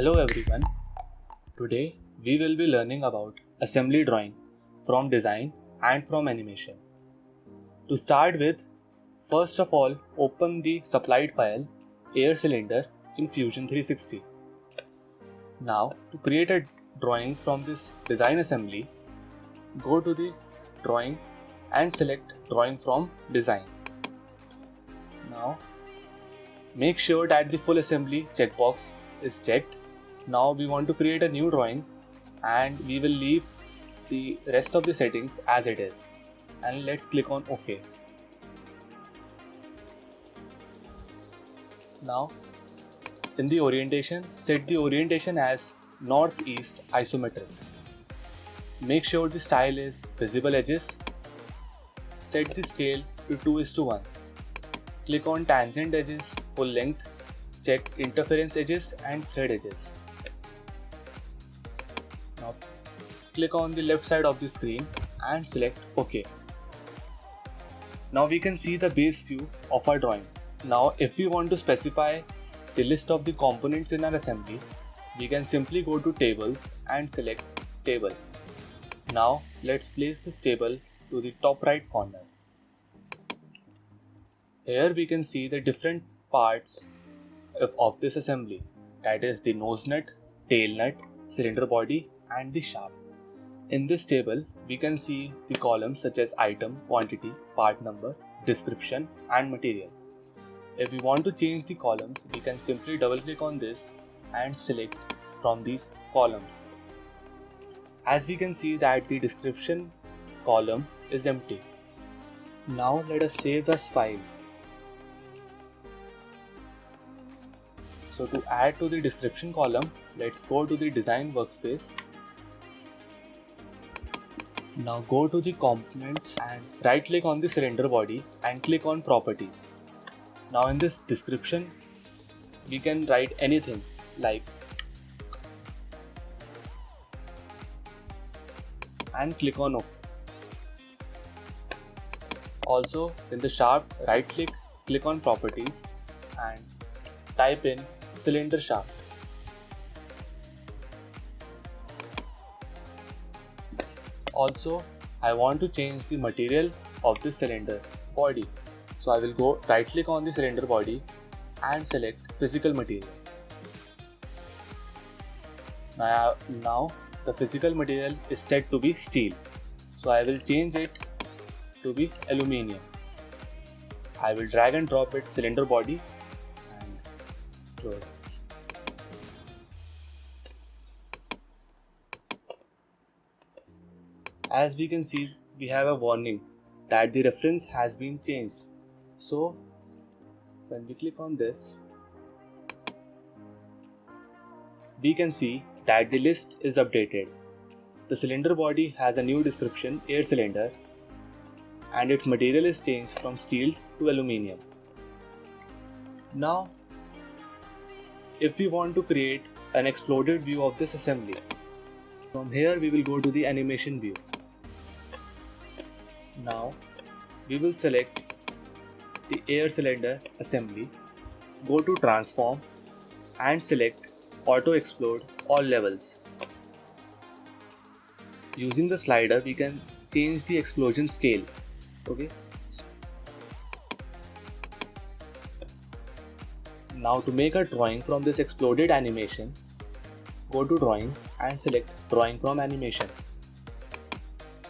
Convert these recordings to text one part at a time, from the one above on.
Hello everyone. Today we will be learning about assembly drawing from design and from animation. To start with, first of all open the supplied file air cylinder in Fusion 360. Now to create a drawing from this design assembly, go to the drawing and select drawing from design. Now make sure that the full assembly checkbox is checked. Now we want to create a new drawing and we will leave the rest of the settings as it is, and let's click on OK. Now in the orientation, set the orientation as northeast isometric. Make sure the style is visible edges. Set the scale to 2:1. Click on tangent edges full length. Check interference edges and thread edges. Now click on the left side of the screen and select OK. Now we can see the base view of our drawing. Now if we want to specify the list of the components in our assembly, we can simply go to tables and select table. Now let's place this table to the top right corner. Here we can see the different parts of this assembly, that is the nose nut, tail nut, cylinder body and the shaft. In this table we can see the columns such as item, quantity, part number, description and material. If we want to change the columns, we can simply double click on this and select from these columns. As we can see that the description column is empty. Now let us save this file. So to add to the description column, let's go to the design workspace. Now go to the components and right click on the cylinder body and click on properties. Now in this description, we can write anything like and click on OK. Also in the shaft, right click on properties and type in cylinder shaft. Also I want to change the material of the cylinder body. So I will go right click on the cylinder body and select physical material. Now the physical material is set to be steel. So I will change it to be aluminium. I will drag and drop it cylinder body and close it. As we can see, we have a warning that the reference has been changed. So when we click on this, we can see that the list is updated. The cylinder body has a new description, air cylinder, and its material is changed from steel to aluminium. Now if we want to create an exploded view of this assembly, from here we will go to the animation view. Now we will select the air cylinder assembly, go to transform and select auto explode all levels. Using the slider we can change the explosion scale. Okay. Now to make a drawing from this exploded animation, go to drawing and select drawing from animation.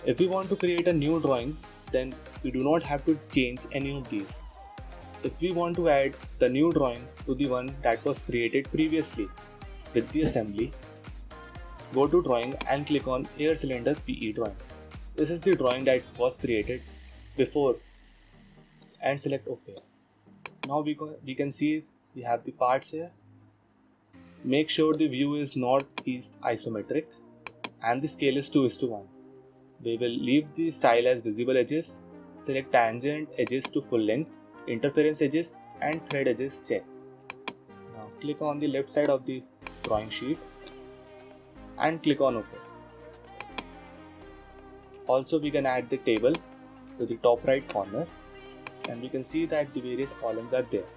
If we want to create a new drawing, then we do not have to change any of these. If we want to add the new drawing to the one that was created previously with the assembly, go to drawing and click on air cylinder PE drawing. This is the drawing that was created before and select OK. Now we can see we have the parts here. Make sure the view is northeast isometric and the scale is 2:1. We will leave the style as visible edges. Select tangent edges to full length, interference edges and thread edges check. Now click on the left side of the drawing sheet and click on OK. Also we can add the table to the top right corner and we can see that the various columns are there.